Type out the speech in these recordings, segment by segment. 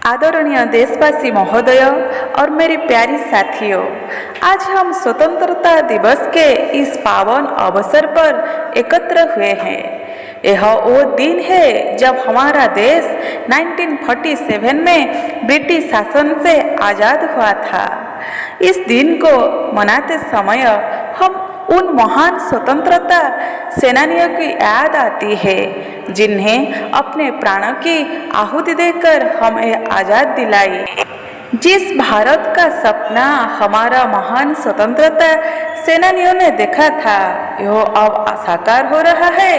आदरणीय देशवासी महोदय और मेरी प्यारी साथियों, आज हम स्वतंत्रता दिवस के इस पावन अवसर पर एकत्र हुए हैं। यह वो दिन है जब हमारा देश 1947 में ब्रिटिश शासन से आज़ाद हुआ था। इस दिन को मनाते समय हम उन महान स्वतंत्रता सेनानियों की याद आती है जिन्हें अपने प्राणों की आहुति देकर हमें आज़ाद दिलाई। जिस भारत का सपना हमारा महान स्वतंत्रता सेनानियों ने देखा था, यह अब साकार हो रहा है।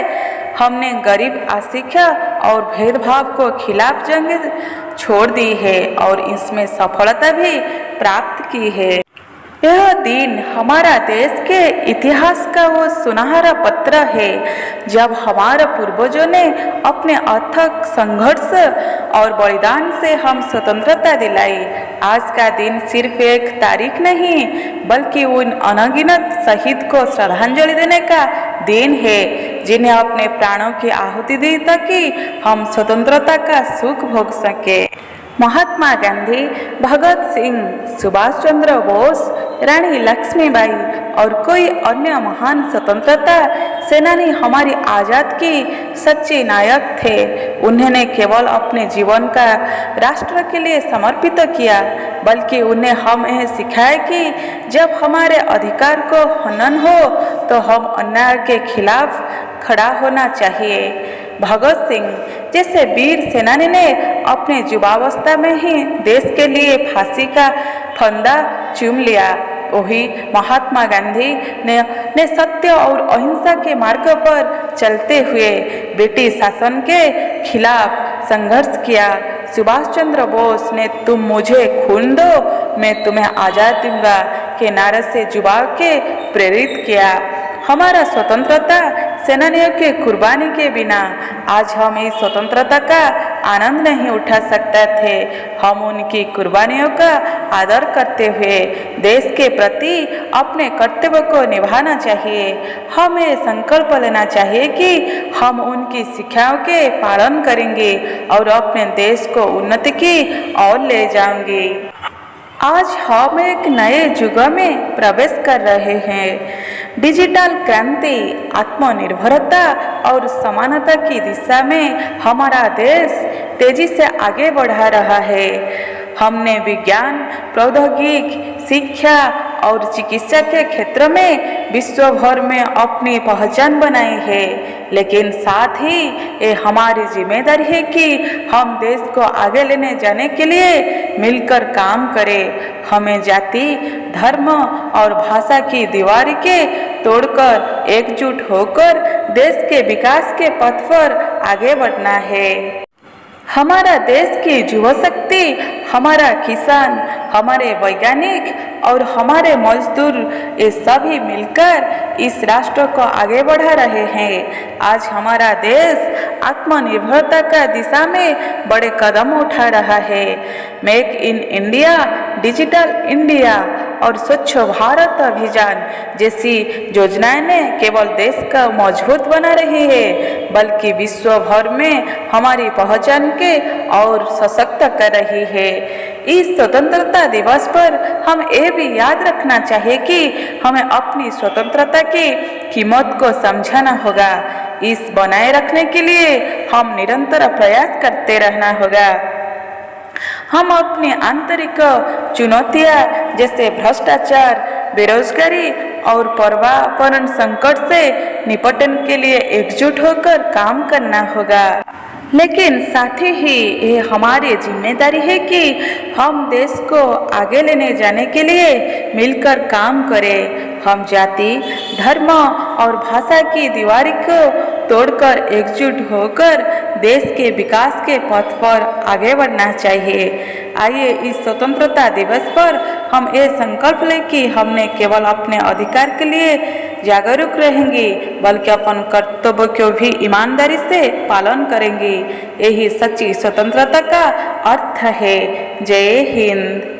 हमने गरीब अशिक्षा और भेदभाव को खिलाफ जंग छोड़ दी है और इसमें सफलता भी प्राप्त की है। यह दिन हमारा देश के इतिहास का वो सुनहरा पत्र है जब हमारे पूर्वजों ने अपने अथक संघर्ष और बलिदान से हम स्वतंत्रता दिलाई। आज का दिन सिर्फ एक तारीख नहीं बल्कि उन अनगिनत शहीद को श्रद्धांजलि देने का दिन है जिन्हें अपने प्राणों की आहुति दी ताकि हम स्वतंत्रता का सुख भोग सके। महात्मा गांधी, भगत सिंह, सुभाष चंद्र बोस, रानी लक्ष्मीबाई और कोई अन्य महान स्वतंत्रता सेनानी हमारी आज़ाद की सच्चे नायक थे। उन्होंने केवल अपने जीवन का राष्ट्र के लिए समर्पित किया बल्कि उन्हें हमें सिखाया कि जब हमारे अधिकार को हनन हो तो हम अन्याय के खिलाफ खड़ा होना चाहिए। भगत सिंह जैसे वीर सेनानी ने अपने युवावस्था में ही देश के लिए फांसी का फंदा चूम लिया। वही महात्मा गांधी ने सत्य और अहिंसा के मार्ग पर चलते हुए ब्रिटिश शासन के खिलाफ संघर्ष किया। सुभाष चंद्र बोस ने तुम मुझे खून दो मैं तुम्हें आज़ाद दूंगा के नारे से युवाओं के प्रेरित किया। हमारा स्वतंत्रता सेनानियों के कुर्बानी के बिना आज हम इस स्वतंत्रता का आनंद नहीं उठा सकते थे। हम उनकी कुर्बानियों का आदर करते हुए देश के प्रति अपने कर्तव्य को निभाना चाहिए। हमें संकल्प लेना चाहिए कि हम उनकी शिक्षाओं के पालन करेंगे और अपने देश को उन्नति की ओर ले जाएंगे। आज हम एक नए युग में प्रवेश कर रहे हैं। डिजिटल क्रांति, आत्मनिर्भरता और समानता की दिशा में हमारा देश तेजी से आगे बढ़ा रहा है। हमने विज्ञान, प्रौद्योगिकी, शिक्षा और चिकित्सा के क्षेत्र में विश्व भर में अपनी पहचान बनाई है, लेकिन साथ ही ये हमारी जिम्मेदारी है कि हम देश को आगे लेने जाने के लिए मिलकर काम करें। हमें जाति, धर्म और भाषा की दीवार के तोड़कर एकजुट होकर देश के विकास के पथ पर आगे बढ़ना है। हमारा देश की युवा शक्ति, हमारा किसान, हमारे वैज्ञानिक और हमारे मजदूर ये सभी मिलकर इस राष्ट्र को आगे बढ़ा रहे हैं। आज हमारा देश आत्मनिर्भरता का दिशा में बड़े कदम उठा रहा है। Make in India, digital India और स्वच्छ भारत अभियान जैसी योजनाएं ने केवल देश का मजबूत बना रही है बल्कि विश्व भर में हमारी पहचान के और सशक्त कर रही है। इस स्वतंत्रता दिवस पर हम ये भी याद रखना चाहिए कि हमें अपनी स्वतंत्रता की कीमत को समझना होगा। इस बनाए रखने के लिए हम निरंतर प्रयास करते रहना होगा। हम अपनी आंतरिक चुनौतियां जैसे भ्रष्टाचार, बेरोजगारी और पर्यावरण संकट से निपटने के लिए एकजुट होकर काम करना होगा। लेकिन साथ ही ये हमारी जिम्मेदारी है कि हम देश को आगे लेने जाने के लिए मिलकर काम करें। हम जाति, धर्म और भाषा की दीवार को तोड़कर एकजुट होकर देश के विकास के पथ पर आगे बढ़ना चाहिए। आइए इस स्वतंत्रता दिवस पर हम ये संकल्प लें कि हमने केवल अपने अधिकार के लिए जागरूक रहेंगे बल्कि अपन कर्तव्य को भी ईमानदारी से पालन करेंगे। यही सच्ची स्वतंत्रता का अर्थ है। जय हिंद।